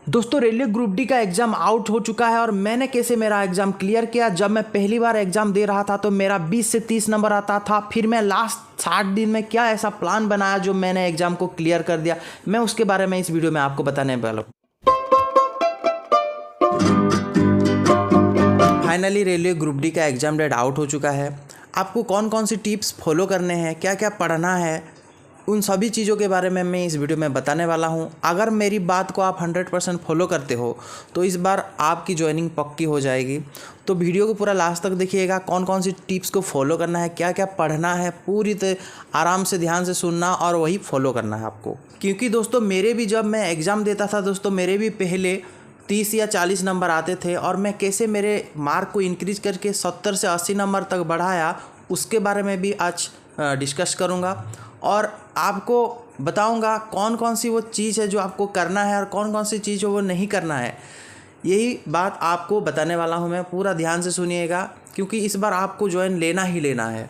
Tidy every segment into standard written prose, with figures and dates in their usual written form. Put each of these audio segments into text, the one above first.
दोस्तों railway group D का exam out हो चुका है और मैंने कैसे मेरा एग्ज़ाम क्लियर किया। जब मैं पहली बार एग्ज़ाम दे रहा था तो मेरा 20 से 30 नंबर आता था। फिर मैं लास्ट 60 दिन में क्या ऐसा प्लान बनाया जो मैंने एग्ज़ाम को क्लियर कर दिया, मैं उसके बारे में इस वीडियो में आपको बताने वाला हूँ। फाइनली रेलवे ग्रुप डी का एग्ज़ाम डेट आउट हो चुका है। आपको कौन कौन सी टिप्स फॉलो करने हैं, क्या क्या पढ़ना है, उन सभी चीज़ों के बारे में मैं इस वीडियो में बताने वाला हूं। अगर मेरी बात को आप 100% फॉलो करते हो तो इस बार आपकी ज्वाइनिंग पक्की हो जाएगी। तो वीडियो को पूरा लास्ट तक देखिएगा, कौन कौन सी टिप्स को फॉलो करना है, क्या क्या पढ़ना है, पूरी आराम से ध्यान से सुनना और वही फॉलो करना है आपको। क्योंकि दोस्तों मेरे भी जब मैं एग्ज़ाम देता था दोस्तों, मेरे भी पहले 30 या 40 नंबर आते थे और मैं कैसे मेरे मार्क को इंक्रीज करके 70 से 80 नंबर तक बढ़ाया, उसके बारे में भी आज डिस्कस करूँगा और आपको बताऊंगा कौन कौन सी वो चीज़ है जो आपको करना है और कौन कौन सी चीज़ वो नहीं करना है। यही बात आपको बताने वाला हूं मैं, पूरा ध्यान से सुनिएगा क्योंकि इस बार आपको ज्वाइन लेना ही लेना है।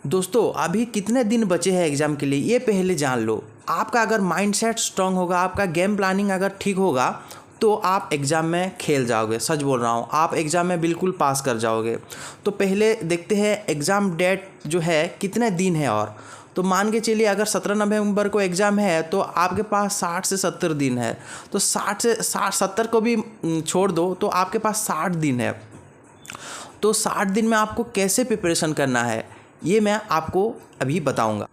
दोस्तों अभी कितने दिन बचे हैं एग्ज़ाम के लिए ये पहले जान लो। आपका अगर माइंडसेट स्ट्रांग होगा, आपका गेम प्लानिंग अगर ठीक होगा तो आप एग्ज़ाम में खेल जाओगे। सच बोल रहा हूँ, आप एग्ज़ाम में बिल्कुल पास कर जाओगे। तो पहले देखते हैं एग्ज़ाम डेट जो है कितने दिन है। और तो मान के चलिए अगर 17 नवंबर को एग्ज़ाम है तो आपके पास 60 से 70 दिन है। तो 60 से 70 को भी छोड़ दो तो आपके पास 60 दिन है। तो 60 दिन में आपको कैसे प्रिपरेशन करना है ये मैं आपको अभी बताऊँगा।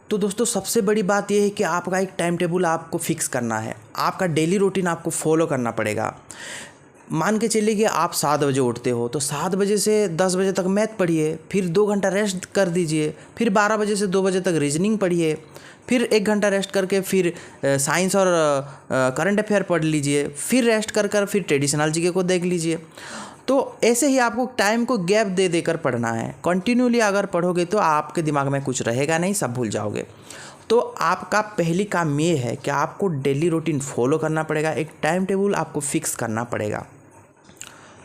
तो दोस्तों सबसे बड़ी बात यह है कि आपका एक टाइम टेबल आपको फिक्स करना है। आपका डेली रूटीन आपको फॉलो करना पड़ेगा। मान के चलिए कि आप 7 बजे उठते हो तो 7 बजे से 10 बजे तक मैथ पढ़िए, फिर 2 घंटा रेस्ट कर दीजिए, फिर 12 बजे से 2 बजे तक रीजनिंग पढ़िए, फिर 1 घंटा रेस्ट करके फिर साइंस और करंट अफेयर पढ़ लीजिए, फिर रेस्ट कर फिर ट्रेडिशनल जीके को देख लीजिए। तो ऐसे ही आपको टाइम को गैप दे देकर पढ़ना है। कंटिन्यूली अगर पढ़ोगे तो आपके दिमाग में कुछ रहेगा नहीं, सब भूल जाओगे। तो आपका पहली काम ये है कि आपको डेली रूटीन फॉलो करना पड़ेगा, एक टाइम टेबल आपको फिक्स करना पड़ेगा।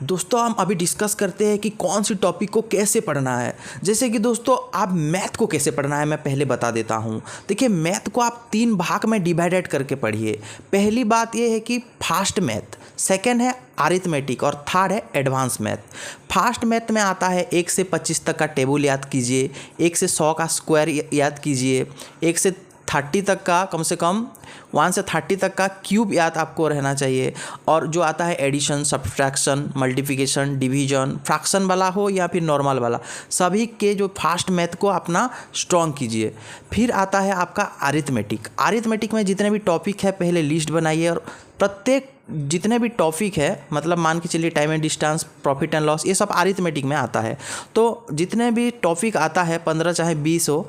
दोस्तों हम अभी डिस्कस करते हैं कि कौन सी टॉपिक को कैसे पढ़ना है। जैसे कि दोस्तों आप मैथ को कैसे पढ़ना है मैं पहले बता देता हूँ। देखिए मैथ को आप 3 भाग में डिवाइडेड करके पढ़िए। पहली बात यह है कि फास्ट मैथ, सेकेंड है अरिथमेटिक और थर्ड है एडवांस मैथ। फास्ट मैथ में आता है 1 से 25 तक का टेबल याद कीजिए, 1 से 100 का स्क्वायर याद कीजिए, 1 से 30 तक का कम से कम 1 से 30 तक का क्यूब याद आपको रहना चाहिए। और जो आता है addition, subtraction, multiplication, division, fraction वाला हो या फिर नॉर्मल वाला, सभी के जो फास्ट मैथ को अपना स्ट्रॉन्ग कीजिए। फिर आता है आपका अरिथमेटिक। अरिथमेटिक में जितने भी टॉपिक है पहले लिस्ट बनाइए और प्रत्येक जितने भी टॉपिक है, मतलब मान के चलिए time and distance, profit and loss, ये सब अरिथमेटिक में आता है। तो जितने भी टॉपिक आता है 15 चाहे 20 हो,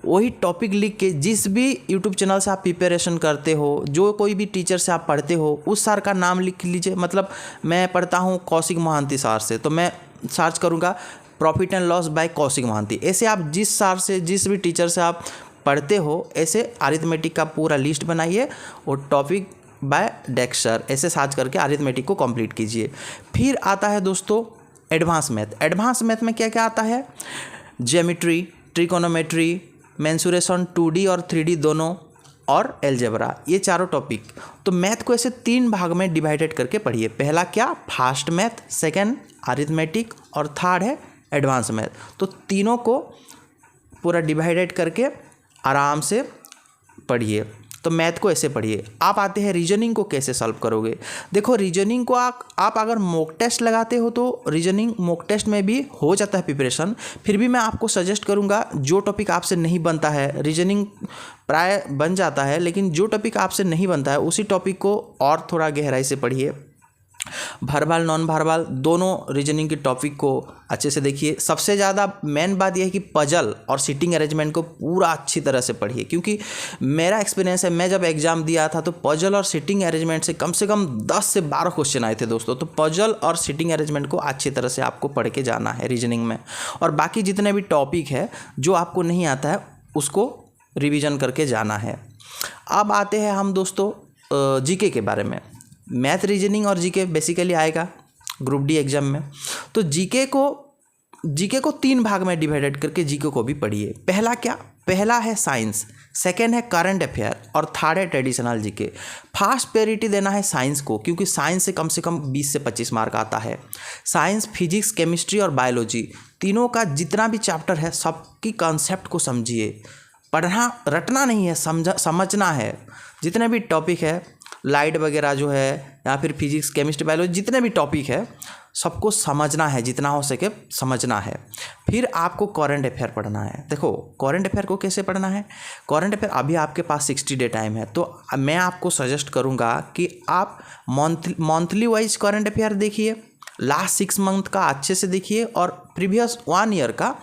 वही टॉपिक लिख के जिस भी यूट्यूब चैनल से आप प्रिपरेशन करते हो, जो कोई भी टीचर से आप पढ़ते हो, उस सर का नाम लिख लीजिए। मतलब मैं पढ़ता हूँ कौशिक मोहंती सर से, तो मैं सर्च करूँगा profit and loss by Kaushik Mohanty. ऐसे आप जिस सर से, जिस भी टीचर से आप पढ़ते हो, ऐसे अरिथमेटिक का पूरा लिस्ट बनाइए और टॉपिक बाय डेक्सर ऐसे सर्च करके अरिथमेटिक को कंप्लीट कीजिए। फिर आता है दोस्तों एडवांस मैथ। एडवांस मैथ में क्या क्या आता है? ज्योमेट्री, ट्रिकोनोमेट्री, मेंसुरेशन 2D और 3D दोनों, और अलजेब्रा, ये चारों टॉपिक। तो मैथ को ऐसे 3 भाग में डिवाइडेड करके पढ़िए। पहला क्या? फास्ट मैथ, सेकंड अरिथमेटिक और थर्ड है एडवांस मैथ। तो तीनों को पूरा डिवाइडेड करके आराम से पढ़िए। तो मैथ को ऐसे पढ़िए। आप आते हैं रीजनिंग को कैसे सॉल्व करोगे। देखो रीजनिंग को आप अगर मॉक टेस्ट लगाते हो तो रीजनिंग मॉक टेस्ट में भी हो जाता है प्रिपरेशन। फिर भी मैं आपको सजेस्ट करूंगा, जो टॉपिक आपसे नहीं बनता है, रीजनिंग प्राय बन जाता है, लेकिन जो टॉपिक आपसे नहीं बनता है उसी टॉपिक को और थोड़ा गहराई से पढ़िए। वर्बल, नॉन वर्बल दोनों रीजनिंग के टॉपिक को अच्छे से देखिए। सबसे ज़्यादा मेन बात यह है कि पजल और सिटिंग अरेंजमेंट को पूरा अच्छी तरह से पढ़िए, क्योंकि मेरा एक्सपीरियंस है, मैं जब एग्ज़ाम दिया था तो पजल और सिटिंग अरेंजमेंट से कम 10 से 12 क्वेश्चन आए थे दोस्तों। तो पजल और सिटिंग अरेंजमेंट को अच्छी तरह से आपको पढ़ के जाना है रीजनिंग में। और बाकी जितने भी टॉपिक है जो आपको नहीं आता है उसको रिविज़न करके जाना है। अब आते हैं हम दोस्तों जीके के बारे में। मैथ, रीजनिंग और जीके बेसिकली आएगा ग्रुप डी एग्जाम में। तो जीके को 3 भाग में डिवाइडेड करके जीके को भी पढ़िए। पहला क्या? पहला है साइंस, सेकेंड है करंट अफेयर और थर्ड है ट्रेडिशनल जीके। फास्ट प्रायोरिटी देना है साइंस को, क्योंकि साइंस से कम 20 से 25 मार्क आता है। साइंस, फिजिक्स, केमिस्ट्री और बायोलॉजी तीनों का जितना भी चैप्टर है सबकी कॉन्सेप्ट को समझिए। पढ़ना रटना नहीं है, समझना है। जितने भी टॉपिक है, लाइट वगैरह जो है या फिर फिजिक्स, केमिस्ट्री, बायोलॉजी, जितने भी टॉपिक है सबको समझना है, जितना हो सके समझना है। फिर आपको करंट अफेयर पढ़ना है। देखो करंट अफेयर को कैसे पढ़ना है, करंट अफेयर अभी आपके पास 60 डे टाइम है, तो मैं आपको सजेस्ट करूँगा कि आप मंथली वाइज करंट अफेयर देखिए, लास्ट 6 मंथ का अच्छे से देखिए और प्रीवियस 1 ईयर का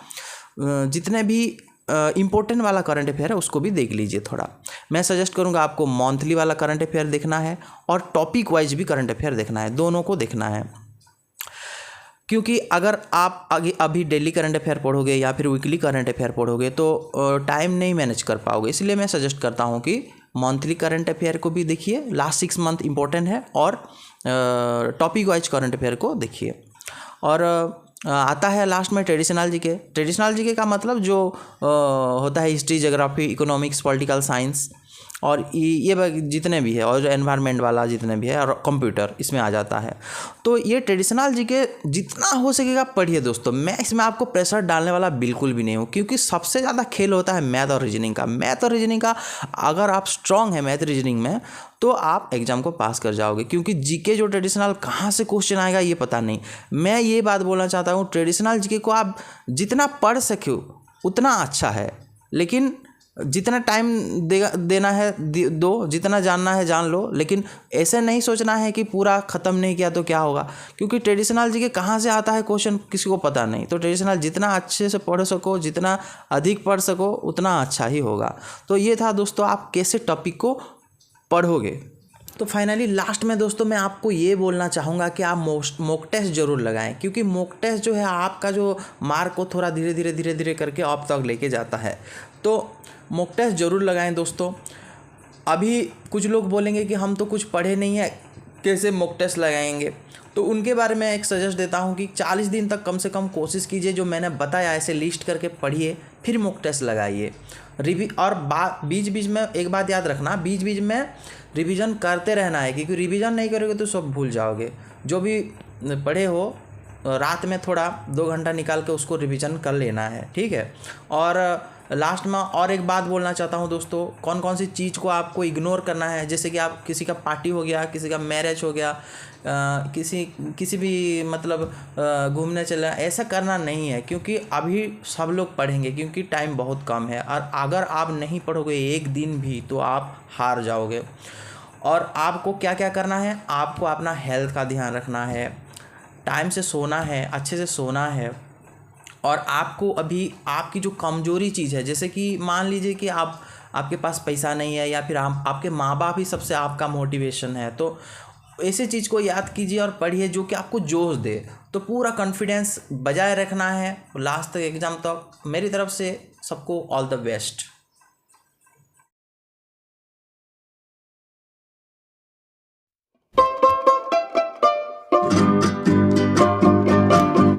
जितने भी इम्पोर्टेंट वाला करंट अफेयर है उसको भी देख लीजिए थोड़ा। मैं सजेस्ट करूँगा आपको मंथली वाला करंट अफेयर देखना है और टॉपिक वाइज भी करंट अफेयर देखना है, दोनों को देखना है। क्योंकि अगर आप आगे अभी डेली करंट अफेयर पढ़ोगे या फिर वीकली करंट अफेयर पढ़ोगे तो टाइम नहीं मैनेज कर पाओगे। इसलिए मैं सजेस्ट करता हूँ कि मंथली करंट अफेयर को भी देखिए, लास्ट 6 मंथ इम्पोर्टेंट है, और टॉपिक वाइज करंट अफेयर को देखिए। और आता है लास्ट में ट्रेडिशनल जीके। ट्रेडिशनल जीके का मतलब जो होता है history, geography, economics, political science और ये जितने भी है, और एनवायरनमेंट वाला जितने भी है, और कंप्यूटर इसमें आ जाता है। तो ये ट्रेडिशनल जीके जितना हो सकेगा पढ़िए दोस्तों। मैं इसमें आपको प्रेशर डालने वाला बिल्कुल भी नहीं हूँ, क्योंकि सबसे ज़्यादा खेल होता है मैथ और रीजनिंग का। मैथ और रीजनिंग का अगर आप स्ट्रांग है मैथ रीजनिंग में तो आप एग्जाम को पास कर जाओगे, क्योंकि जीके जो ट्रेडिशनल कहाँ से क्वेश्चन आएगा ये पता नहीं। मैं ये बात बोलना चाहता हूँ, ट्रेडिशनल जीके को आप जितना पढ़ सके उतना अच्छा है, लेकिन जितना टाइम देना है दो, जितना जानना है जान लो, लेकिन ऐसे नहीं सोचना है कि पूरा ख़त्म नहीं किया तो क्या होगा, क्योंकि ट्रेडिशनल जीके कहाँ से आता है क्वेश्चन किसी को पता नहीं। तो ट्रेडिशनल जितना अच्छे से पढ़ सको, जितना अधिक पढ़ सको उतना अच्छा ही होगा। तो ये था दोस्तों आप कैसे टॉपिक को पढ़ोगे। तो फाइनली लास्ट में दोस्तों मैं आपको ये बोलना चाहूँगा कि आप मॉक टेस्ट ज़रूर लगाएं, क्योंकि मॉक टेस्ट जो है आपका जो मार्क को थोड़ा धीरे धीरे करके आप तक लेके जाता है। तो मॉक टेस्ट ज़रूर लगाएं दोस्तों। अभी कुछ लोग बोलेंगे कि हम तो कुछ पढ़े नहीं है, कैसे मॉक टेस्ट लगाएंगे, तो उनके बारे में एक सजेस्ट देता हूं कि 40 दिन तक कम से कम कोशिश कीजिए, जो मैंने बताया ऐसे लिस्ट करके पढ़िए, फिर मॉक टेस्ट लगाइए। और बीच बीच में एक बात याद रखना, बीच बीच में रिवीजन करते रहना है, क्योंकि रिवीजन नहीं करोगे तो सब भूल जाओगे। जो भी पढ़े हो रात में थोड़ा 2 घंटा निकाल के उसको रिवीजन कर लेना है, ठीक है। और लास्ट में और एक बात बोलना चाहता हूँ दोस्तों, कौन कौन सी चीज़ को आपको इग्नोर करना है, जैसे कि आप किसी का पार्टी हो गया, किसी का मैरिज हो गया, किसी भी मतलब घूमने चला, ऐसा करना नहीं है, क्योंकि अभी सब लोग पढ़ेंगे, क्योंकि टाइम बहुत कम है। और अगर आप नहीं पढ़ोगे एक दिन भी तो आप हार जाओगे। और आपको क्या क्या करना है, आपको अपना हेल्थ का ध्यान रखना है, टाइम से सोना है, अच्छे से सोना है। और आपको अभी आपकी जो कमज़ोरी चीज़ है, जैसे कि मान लीजिए कि आपके पास पैसा नहीं है, या फिर आपके माँ बाप ही सबसे आपका मोटिवेशन है, तो ऐसे चीज़ को याद कीजिए और पढ़िए जो कि आपको जोश दे। तो पूरा कॉन्फिडेंस बजाय रखना है लास्ट तक एग्ज़ाम तक। मेरी तरफ से सबको ऑल द बेस्ट।